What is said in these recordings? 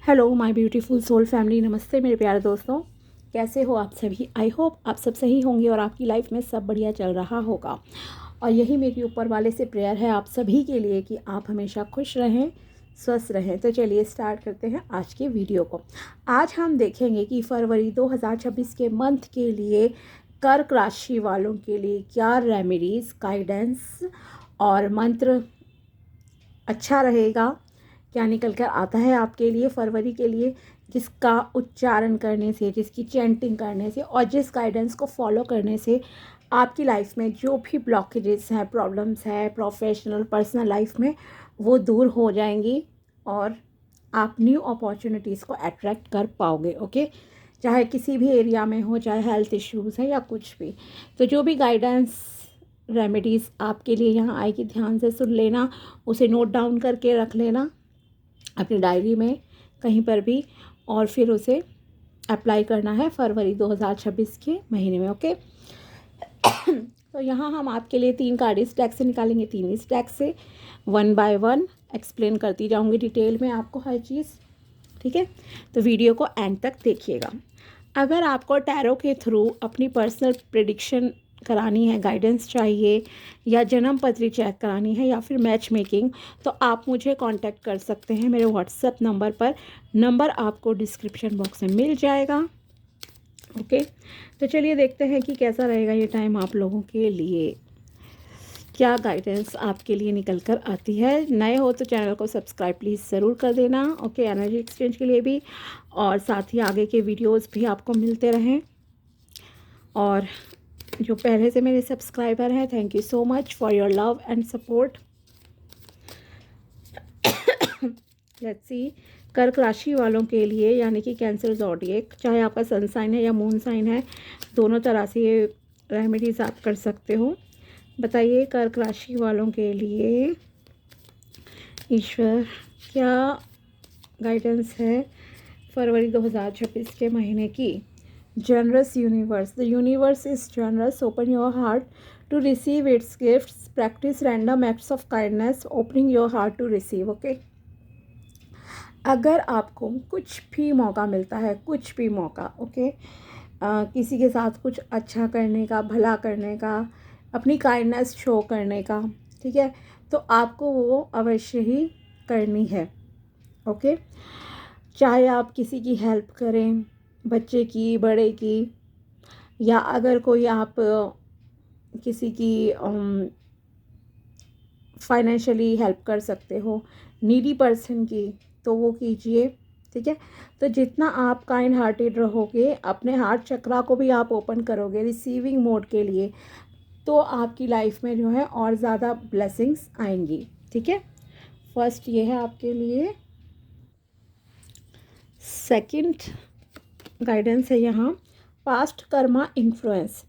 Hello my beautiful soul family, नमस्ते मेरे प्यारे दोस्तों। कैसे हो आप सभी? आई होप आप सब सही होंगे और आपकी लाइफ में सब बढ़िया चल रहा होगा। और यही मेरी ऊपर वाले से प्रेयर है आप सभी के लिए कि आप हमेशा खुश रहें, स्वस्थ रहें। तो चलिए स्टार्ट करते हैं आज के वीडियो को। आज हम देखेंगे कि फरवरी 2026 के मंथ के लिए कर्क राशि वालों के लिए क्या रेमेडीज़, गाइडेंस और मंत्र अच्छा रहेगा, क्या निकल कर आता है आपके लिए फरवरी के लिए, जिसका उच्चारण करने से, जिसकी चैंटिंग करने से और जिस गाइडेंस को फॉलो करने से आपकी लाइफ में जो भी ब्लॉकेजेस हैं, प्रॉब्लम्स हैं, प्रोफेशनल पर्सनल लाइफ में, वो दूर हो जाएंगी और आप न्यू अपॉर्चुनिटीज़ को अट्रैक्ट कर पाओगे। ओके, चाहे किसी भी एरिया में हो, चाहे हेल्थ इश्यूज़ है या कुछ भी। तो जो भी गाइडेंस रेमेडीज़ आपके लिए यहाँ आएगी, ध्यान से सुन लेना, उसे नोट डाउन करके रख लेना अपनी डायरी में कहीं पर भी, और फिर उसे अप्लाई करना है फरवरी 2026 के महीने में। ओके तो यहाँ हम आपके लिए 3 कार्ड इस डेक से निकालेंगे। 3 इस डेक से 1 बाय 1 एक्सप्लेन करती जाऊँगी डिटेल में आपको हर चीज़। ठीक है, तो वीडियो को एंड तक देखिएगा। अगर आपको टैरो के थ्रू अपनी पर्सनल प्रेडिक्शन करानी है, गाइडेंस चाहिए, या जन्म पत्री चेक करानी है, या फिर मैच मेकिंग, तो आप मुझे कांटेक्ट कर सकते हैं मेरे व्हाट्सएप नंबर पर। नंबर आपको डिस्क्रिप्शन बॉक्स में मिल जाएगा। ओके, तो चलिए देखते हैं कि कैसा रहेगा ये टाइम आप लोगों के लिए, क्या गाइडेंस आपके लिए निकल कर आती है। नए हो तो चैनल को सब्सक्राइब प्लीज़ ज़रूर कर देना। ओके, एनर्जी एक्सचेंज के लिए भी, और साथ ही आगे के वीडियोस भी आपको मिलते रहें। और जो पहले से मेरे सब्सक्राइबर हैं, thank you so much for your love and support. Let's see, कर्क राशि वालों के लिए, यानी कि कैंसर ज़ोडिएक, चाहे आपका सन साइन है या मून साइन है, दोनों तरह से ये रेमेडीज़ आप कर सकते हो। बताइए कर्क राशि वालों के लिए ईश्वर क्या गाइडेंस है फरवरी 2026 के महीने की। Generous universe, the universe is generous, open your heart to receive its gifts, practice random acts of kindness, opening your heart to receive. Okay, अगर आपको कुछ भी मौका मिलता है, कुछ भी मौका, ओके, किसी के साथ कुछ अच्छा करने का, भला करने का, अपनी काइंडनेस शो करने का, ठीक है, तो आपको वो अवश्य ही करनी है। ओके, चाहे आप किसी की हेल्प करें, बच्चे की, बड़े की, या अगर कोई आप किसी की फाइनेंशियली हेल्प कर सकते हो, नीडी पर्सन की, तो वो कीजिए। ठीक है, तो जितना आप काइंड हार्टेड रहोगे, अपने हार्ट चक्रा को भी आप ओपन करोगे रिसीविंग मोड के लिए, तो आपकी लाइफ में जो है और ज़्यादा ब्लेसिंग्स आएंगी। ठीक है, फर्स्ट ये है आपके लिए। सेकंड गाइडेंस है यहाँ, past karma influence,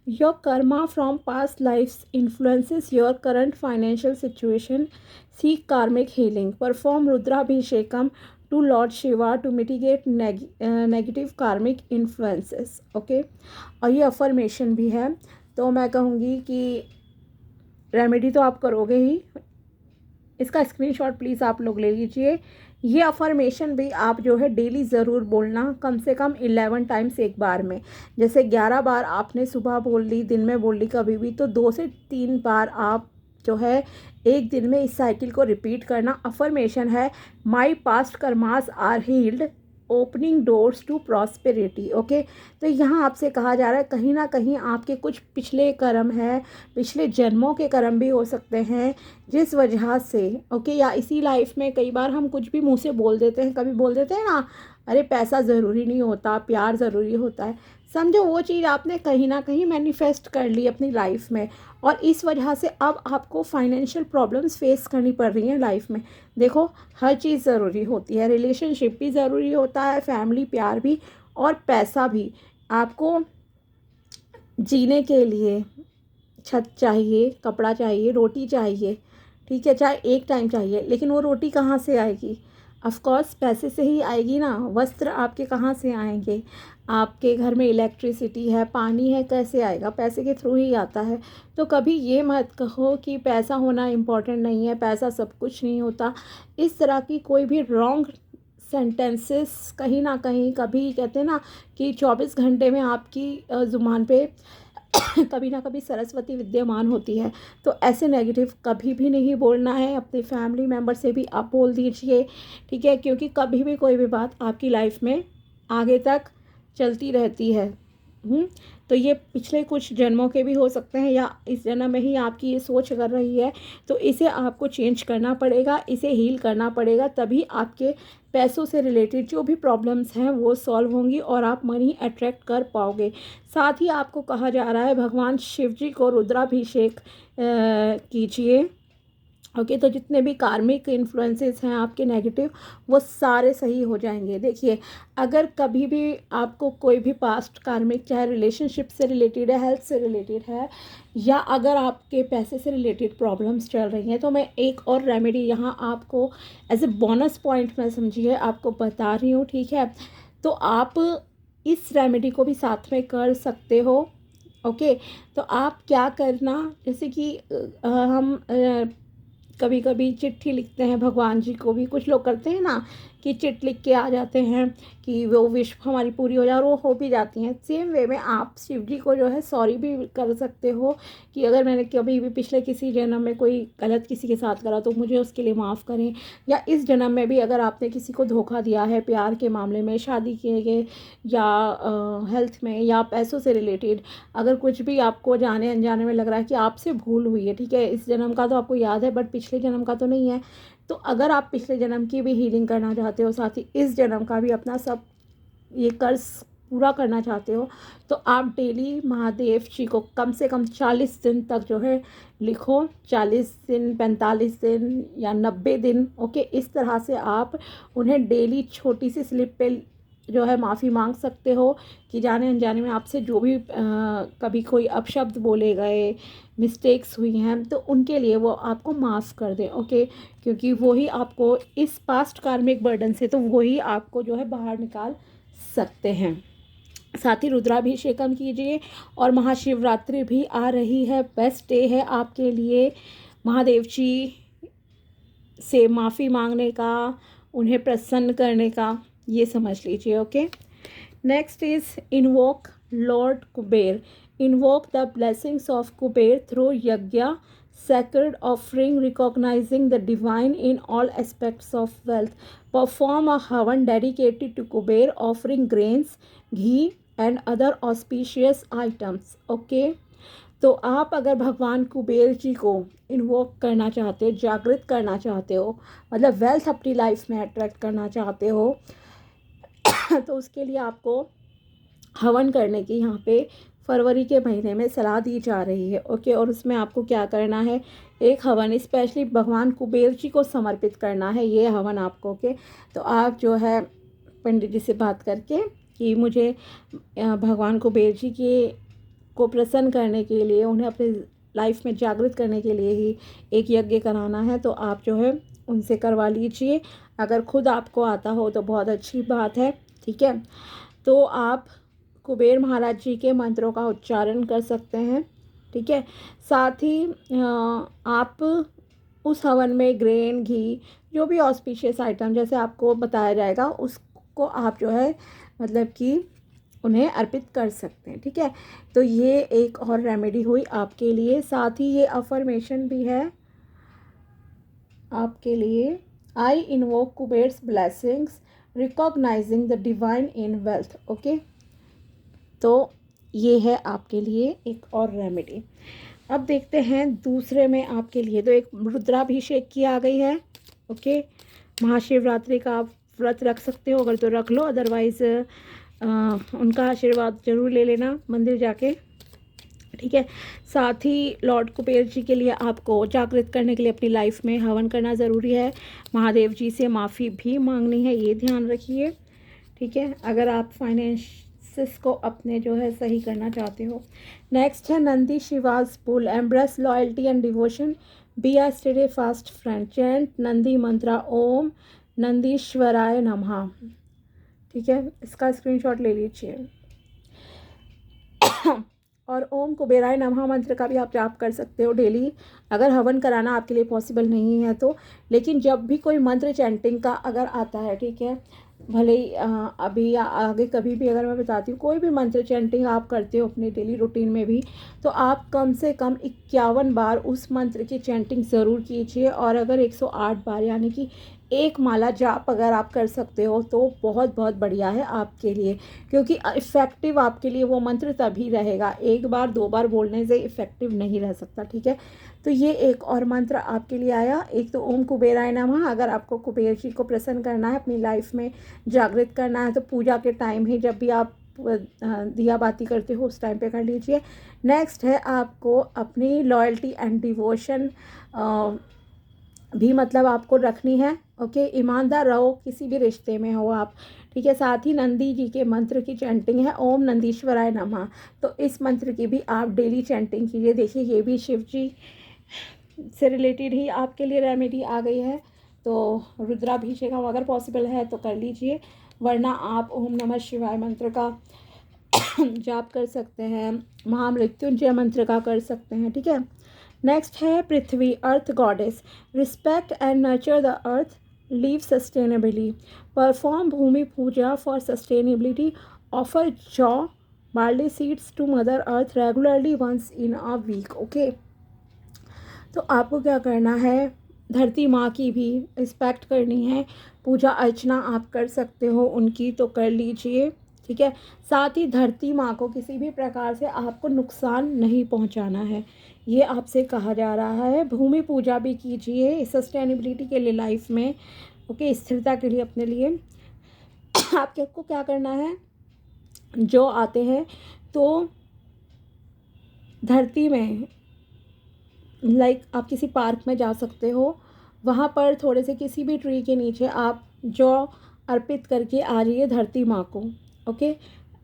your karma from past lives influences your current financial situation, seek karmic healing, perform Rudrabhishekam to lord Shiva to mitigate negative karmic influences. Okay, और ये अफर्मेशन भी है, तो मैं कहूँगी कि रेमेडी तो आप करोगे ही, इसका स्क्रीनशॉट प्लीज़ आप लोग ले लीजिए। ये अफर्मेशन भी आप जो है डेली ज़रूर बोलना, कम से कम 11 टाइम्स एक बार में। जैसे 11 बार आपने सुबह बोल ली, दिन में बोल ली कभी भी, तो 2 से 3 बार आप जो है एक दिन में इस साइकिल को रिपीट करना। अफर्मेशन है, my past karmas are healed, opening doors to prosperity. Okay, तो यहाँ आपसे कहा जा रहा है, कहीं ना कहीं आपके कुछ पिछले कर्म है, पिछले जन्मों के कर्म भी हो सकते हैं, जिस वजह से, ओके, या इसी लाइफ में कई बार हम कुछ भी मुंह से बोल देते हैं, कभी बोल देते हैं ना, अरे पैसा ज़रूरी नहीं होता, प्यार ज़रूरी होता है, समझो वो चीज़ आपने कहीं ना कहीं मैनिफेस्ट कर ली अपनी लाइफ में, और इस वजह से अब आपको फाइनेंशियल प्रॉब्लम्स फेस करनी पड़ रही हैं लाइफ में। देखो, हर चीज़ ज़रूरी होती है, रिलेशनशिप भी ज़रूरी होता है, फैमिली प्यार भी, और पैसा भी। आपको जीने के लिए छत चाहिए, कपड़ा चाहिए, रोटी चाहिए, ठीक है, चाहे एक टाइम चाहिए, लेकिन वो रोटी कहाँ से आएगी? ऑफ कोर्स पैसे से ही आएगी ना। वस्त्र आपके कहाँ से आएंगे? आपके घर में इलेक्ट्रिसिटी है, पानी है, कैसे आएगा? पैसे के थ्रू ही आता है। तो कभी ये मत कहो कि पैसा होना इम्पोर्टेंट नहीं है, पैसा सब कुछ नहीं होता। इस तरह की कोई भी रॉन्ग सेंटेंसेस कहीं ना कहीं, कभी कहते हैं ना कि 24 घंटे में आपकी ज़ुबान पे कभी ना कभी सरस्वती विद्यमान होती है। तो ऐसे नेगेटिव कभी भी नहीं बोलना है। अपने फैमिली मेम्बर से भी आप बोल दीजिए, ठीक है, क्योंकि कभी भी कोई भी बात आपकी लाइफ में आगे तक चलती रहती है। तो ये पिछले कुछ जन्मों के भी हो सकते हैं, या इस जन्म में ही आपकी ये सोच कर रही है, तो इसे आपको चेंज करना पड़ेगा, इसे हील करना पड़ेगा, तभी आपके पैसों से रिलेटेड जो भी प्रॉब्लम्स हैं वो सॉल्व होंगी और आप मनी अट्रैक्ट कर पाओगे। साथ ही आपको कहा जा रहा है भगवान शिव जी को रुद्राभिषेक कीजिए। ओके, तो जितने भी कार्मिक इन्फ्लुएंसेस हैं आपके नेगेटिव, वो सारे सही हो जाएंगे। देखिए, अगर कभी भी आपको कोई भी पास्ट कार्मिक, चाहे रिलेशनशिप से रिलेटेड है, हेल्थ से रिलेटेड है, या अगर आपके पैसे से रिलेटेड प्रॉब्लम्स चल रही हैं, तो मैं एक और रेमेडी यहाँ आपको एज ए बोनस पॉइंट में समझिए आपको बता रही हूँ, ठीक है। तो आप इस रेमेडी को भी साथ में कर सकते हो। ओके, तो आप क्या करना, जैसे कि हम कभी कभी चिट्ठी लिखते हैं भगवान जी को भी, कुछ लोग करते हैं ना कि चिट लिख के आ जाते हैं कि वो विश हमारी पूरी हो जाए, और वो हो भी जाती हैं। सेम वे में आप शिव जी को जो है सॉरी भी कर सकते हो कि अगर मैंने कभी भी पिछले किसी जन्म में कोई गलत किसी के साथ करा तो मुझे उसके लिए माफ़ करें। या इस जन्म में भी अगर आपने किसी को धोखा दिया है प्यार के मामले में, शादी के या हेल्थ में, या पैसों से रिलेटेड, अगर कुछ भी आपको जाने अनजाने में लग रहा है कि आपसे भूल हुई है, ठीक है, इस जन्म का तो आपको याद है बट पिछले जन्म का तो नहीं है, तो अगर आप पिछले जन्म की भी हीलिंग करना चाहते हो, साथ ही इस जन्म का भी अपना सब ये कर्ज पूरा करना चाहते हो, तो आप डेली महादेव जी को कम से कम 40 दिन तक जो है लिखो। 40 दिन, 45 दिन या 90 दिन। ओके, इस तरह से आप उन्हें डेली छोटी सी स्लिप पे जो है माफ़ी मांग सकते हो कि जाने अनजाने में आपसे जो भी कभी कोई अपशब्द बोले गए, मिस्टेक्स हुई हैं, तो उनके लिए वो आपको माफ़ कर दें। ओके, क्योंकि वही आपको इस पास्ट कार्मिक बर्डन से, तो वही आपको जो है बाहर निकाल सकते हैं। साथ ही रुद्राभिषेकम कीजिए। और महाशिवरात्रि भी आ रही है, बेस्ट डे है आपके लिए महादेव जी से माफ़ी मांगने का, उन्हें प्रसन्न करने का, ये समझ लीजिए। Okay, next is invoke Lord Kuber. Invoke the blessings of Kuber through यज्ञ, sacred offering recognizing the divine in all aspects of wealth. Perform a havan dedicated to Kuber, offering grains, ghee and other auspicious items. Okay, तो आप अगर भगवान कुबेर जी को invoke करना चाहते हो, जागृत करना चाहते हो, मतलब वेल्थ अपनी लाइफ में अट्रैक्ट करना चाहते हो, तो उसके लिए आपको हवन करने की यहाँ पे फरवरी के महीने में सलाह दी जा रही है। ओके, और उसमें आपको क्या करना है, एक हवन स्पेशली भगवान कुबेर जी को समर्पित करना है, ये हवन आपको। ओके, तो आप जो है पंडित जी से बात करके कि मुझे भगवान कुबेर जी को प्रसन्न करने के लिए, उन्हें अपने लाइफ में जागृत करने के लिए ही एक यज्ञ कराना है, तो आप जो है उनसे करवा लीजिए। अगर खुद आपको आता हो तो बहुत अच्छी बात है, ठीक है। तो आप कुबेर महाराज जी के मंत्रों का उच्चारण कर सकते हैं, ठीक है। साथ ही आप उस हवन में ग्रेन, घी, जो भी ऑस्पिशियस आइटम जैसे आपको बताया जाएगा, उसको आप जो है मतलब कि उन्हें अर्पित कर सकते हैं, ठीक है। तो ये एक और रेमेडी हुई आपके लिए। साथ ही ये अफर्मेशन भी है आपके लिए, I invoke Kuber's blessings recognising the divine in wealth. Okay, तो ये है आपके लिए एक और रेमेडी। अब देखते हैं दूसरे में आपके लिए, तो एक रुद्राभिषेक की आ गई है। ओके, महाशिवरात्रि का आप व्रत रख सकते हो, अगर तो रख लो, अदरवाइज़ उनका आशीर्वाद जरूर ले लेना मंदिर जाके, ठीक है। साथ ही लॉर्ड कुबेर जी के लिए आपको जागृत करने के लिए अपनी लाइफ में हवन करना ज़रूरी है। महादेव जी से माफ़ी भी मांगनी है, ये ध्यान रखिए, ठीक है, अगर आप फाइनेंसिस को अपने जो है सही करना चाहते हो। नेक्स्ट है Nandi Shiva's bull, embrace loyalty and devotion, be a steadfast friend, chant Nandi mantra, Om नंदीश्वराय नमः, ठीक है। इसका स्क्रीनशॉट ले लीजिए। और ओम कुबेराय नमः मंत्र का भी आप जाप कर सकते हो डेली, अगर हवन कराना आपके लिए पॉसिबल नहीं है तो। लेकिन जब भी कोई मंत्र चैंटिंग का अगर आता है, ठीक है, भले ही अभी या आगे कभी भी, अगर मैं बताती हूँ, कोई भी मंत्र चैंटिंग आप करते हो अपनी डेली रूटीन में भी, तो आप कम से कम 51 बार उस मंत्र की चैंटिंग ज़रूर कीजिए। और अगर 108 बार यानी कि एक माला जाप अगर आप कर सकते हो तो बहुत बहुत बढ़िया है आपके लिए, क्योंकि इफ़ेक्टिव आपके लिए वो मंत्र तभी रहेगा, एक बार दो बार बोलने से इफ़ेक्टिव नहीं रह सकता, ठीक है। तो ये एक और मंत्र आपके लिए आया, एक तो ओम कुबेराय नमः। अगर आपको कुबेर जी को प्रसन्न करना है, अपनी लाइफ में जागृत करना है, तो पूजा के टाइम ही, जब भी आप दिया बाती करते हो उस टाइम पे कर लीजिए। नेक्स्ट है आपको अपनी लॉयल्टी एंड डिवोशन भी मतलब आपको रखनी है, ओके। ईमानदार रहो किसी भी रिश्ते में हो आप, ठीक है। साथ ही नंदी जी के मंत्र की चैंटिंग है, ओम नंदीश्वराय नमः। तो इस मंत्र की भी आप डेली चैंटिंग कीजिए। देखिए ये भी शिव जी से रिलेटेड ही आपके लिए रेमेडी आ गई है। तो रुद्राभिषेक अगर पॉसिबल है तो कर लीजिए, वरना आप ओम नमः शिवाय मंत्र का जाप कर सकते हैं, महामृत्युंजय मंत्र का कर सकते हैं, ठीक है। नेक्स्ट है Prithvi, earth goddess. Respect and nurture the earth, live sustainably, perform Bhumi puja for sustainability, offer जॉ barley seeds to mother earth regularly once in a week, okay. तो आपको क्या करना है, धरती माँ की भी रिस्पेक्ट करनी है, पूजा अर्चना आप कर सकते हो उनकी तो कर लीजिए, ठीक है। साथ ही धरती माँ को किसी भी प्रकार से आपको नुकसान नहीं पहुँचाना है, ये आपसे कहा जा रहा है। भूमि पूजा भी कीजिए सस्टेनेबिलिटी के लिए लाइफ में, ओके, स्थिरता के लिए अपने लिए। आपको क्या करना है, जो आते हैं तो धरती में आप किसी पार्क में जा सकते हो, वहाँ पर थोड़े से किसी भी ट्री के नीचे आप जौ अर्पित करके आ जाइए धरती माँ को, okay.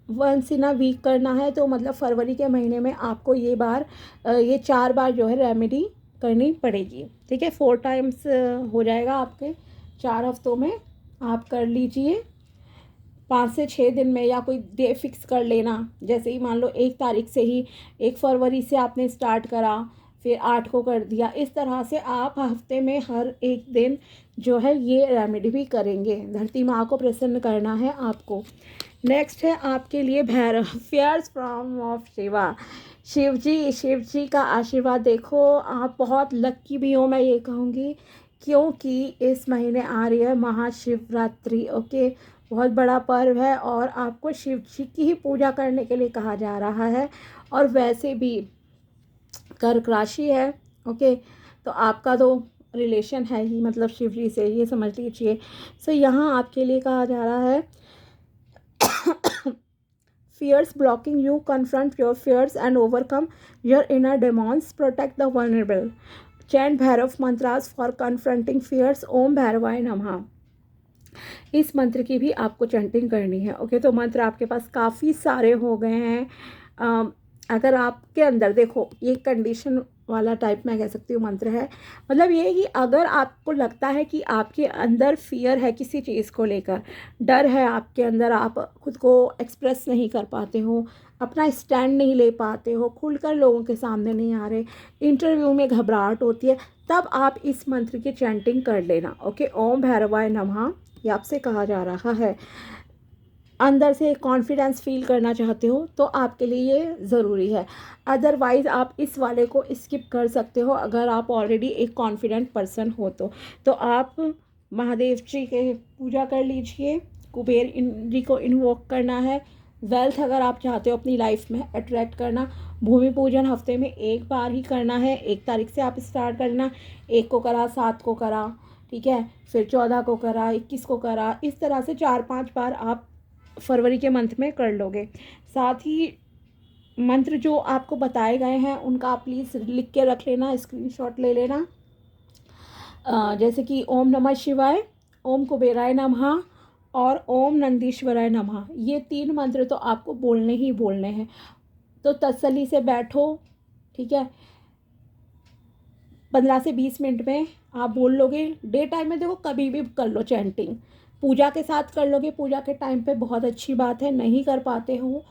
Once in a week करना है, तो मतलब फरवरी के महीने में आपको ये 4 बार जो है रेमेडी करनी पड़ेगी, ठीक है। 4 टाइम्स हो जाएगा आपके 4 हफ्तों में, आप कर लीजिए 5 से 6 दिन में, या कोई डे फिक्स कर लेना। जैसे ही मान लो 1 तारीख से ही, 1 फरवरी से आपने स्टार्ट करा, फिर 8 को कर दिया, इस तरह से आप हफ्ते में हर एक दिन जो है ये रेमेडी भी करेंगे। धरती माँ को प्रसन्न करना है आपको। नेक्स्ट है आपके लिए Bhairav, fierce form of Shiva. Shiv ji का आशीर्वाद देखो, आप बहुत लक्की भी हो, मैं ये कहूँगी, क्योंकि इस महीने आ रही है महाशिवरात्रि, ओके। बहुत बड़ा पर्व है और आपको शिव जी की ही पूजा करने के लिए कहा जा रहा है। और वैसे भी कर्क राशि है, ओके, तो आपका तो रिलेशन है ही मतलब शिव जी से, ये समझ लीजिए। सो यहाँ आपके लिए कहा जा रहा है fears blocking you, confront your fears and overcome your inner demons, protect the vulnerable, chant Bhairav mantras for confronting fears, ओम भैरवाय नमः। इस मंत्र की भी आपको चैंटिंग करनी है, ओके। तो मंत्र आपके पास काफ़ी सारे हो गए हैं। अगर आपके अंदर देखो, ये कंडीशन वाला टाइप मैं कह सकती हूँ मंत्र है, मतलब ये है कि अगर आपको लगता है कि आपके अंदर फियर है किसी चीज़ को लेकर, डर है आपके अंदर, आप खुद को एक्सप्रेस नहीं कर पाते हो, अपना स्टैंड नहीं ले पाते हो, खुलकर लोगों के सामने नहीं आ रहे, इंटरव्यू में घबराहट होती है, तब आप इस मंत्र की चैंटिंग कर लेना, ओके। ओम भैरवाय नमः ये आपसे कहा जा रहा है। अंदर से कॉन्फिडेंस फील करना चाहते हो तो आपके लिए ये ज़रूरी है, अदरवाइज़ आप इस वाले को स्किप कर सकते हो अगर आप ऑलरेडी एक कॉन्फिडेंट पर्सन हो तो आप महादेव जी के पूजा कर लीजिए, कुबेर जी को इन्वोक करना है। वेल्थ अगर आप चाहते हो अपनी लाइफ में अट्रैक्ट करना, भूमि पूजन हफ्ते में 1 बार ही करना है, 1 तारीख से आप स्टार्ट करना, 1 को करा, 7 को करा, ठीक है, फिर 14 को करा, 21 को करा, इस तरह से 4-5 बार आप फरवरी के मंथ में कर लोगे। साथ ही मंत्र जो आपको बताए गए हैं उनका आप प्लीज़ लिख के रख लेना, स्क्रीनशॉट ले लेना। जैसे कि ओम नमः शिवाय, ओम कुबेराय नमः और ओम नंदीश्वराय नमः, ये 3 मंत्र तो आपको बोलने ही बोलने हैं। तो तसल्ली से बैठो, ठीक है, 15 से 20 मिनट में आप बोल लोगे। डे टाइम में देखो कभी भी कर लो चैंटिंग, पूजा के साथ कर लोगे, पूजा के टाइम पे बहुत अच्छी बात है। नहीं कर पाते हो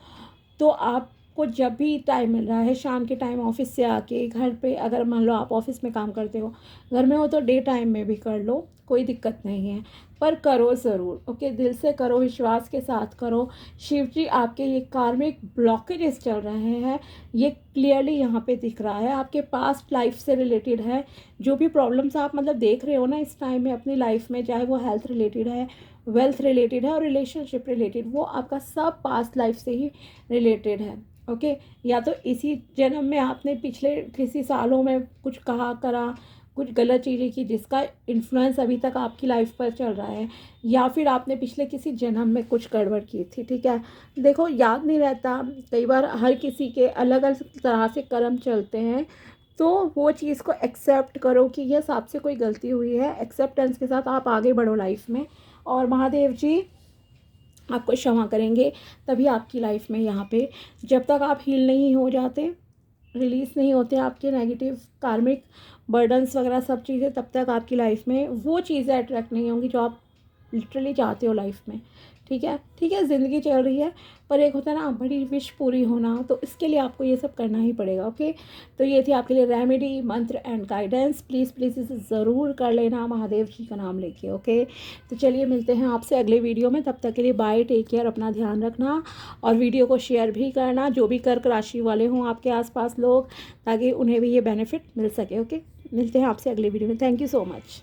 तो आप को जब भी टाइम मिल रहा है, शाम के टाइम ऑफिस से आके घर पे, अगर मान लो आप ऑफिस में काम करते हो, घर में हो तो डे टाइम में भी कर लो, कोई दिक्कत नहीं है, पर करो ज़रूर। ओके, दिल से करो, विश्वास के साथ करो। शिव जी आपके ये कार्मिक ब्लॉकेजेस चल रहे हैं, ये क्लियरली यहाँ पे दिख रहा है, आपके पास्ट लाइफ से रिलेटेड है। जो भी प्रॉब्लम्स आप मतलब देख रहे हो ना इस टाइम में अपनी लाइफ में, चाहे वो हेल्थ रिलेटेड है, वेल्थ रिलेटेड है और रिलेशनशिप रिलेटेड, वो आपका सब पास्ट लाइफ से ही रिलेटेड है। ओके, या तो इसी जन्म में आपने पिछले किसी सालों में कुछ कहा करा, कुछ गलत चीज़ें की जिसका इन्फ्लुएंस अभी तक आपकी लाइफ पर चल रहा है, या फिर आपने पिछले किसी जन्म में कुछ गड़बड़ की थी। ठीक है, देखो याद नहीं रहता, कई बार हर किसी के अलग अलग तरह से कर्म चलते हैं, तो वो चीज़ को एक्सेप्ट करो कि यस आपसे कोई गलती हुई है, एक्सेप्टेंस के साथ आप आगे बढ़ो लाइफ में, और महादेव जी आपको क्षमा करेंगे। तभी आपकी लाइफ में यहाँ पे, जब तक आप हील नहीं हो जाते, रिलीज़ नहीं होते आपके नेगेटिव कार्मिक बर्डन्स वगैरह सब चीज़ें, तब तक आपकी लाइफ में वो चीज़ें अट्रैक्ट नहीं होंगी जो आप लिटरली चाहते हो लाइफ में। ठीक है, ठीक है, ज़िंदगी चल रही है, पर एक होता है ना बड़ी विश पूरी होना, तो इसके लिए आपको ये सब करना ही पड़ेगा। ओके, तो ये थी आपके लिए रेमेडी, मंत्र एंड गाइडेंस। प्लीज़ प्लीज़ इसे ज़रूर कर लेना महादेव जी का नाम लेके। ओके, तो चलिए मिलते हैं आपसे अगले वीडियो में, तब तक के लिए बाय, टेक केयर, अपना ध्यान रखना, और वीडियो को शेयर भी करना जो भी कर्क राशि वाले हों आपके आसपास लोग, ताकि उन्हें भी ये बेनिफिट मिल सके। ओके, मिलते हैं आपसे अगले वीडियो में। Thank you so much.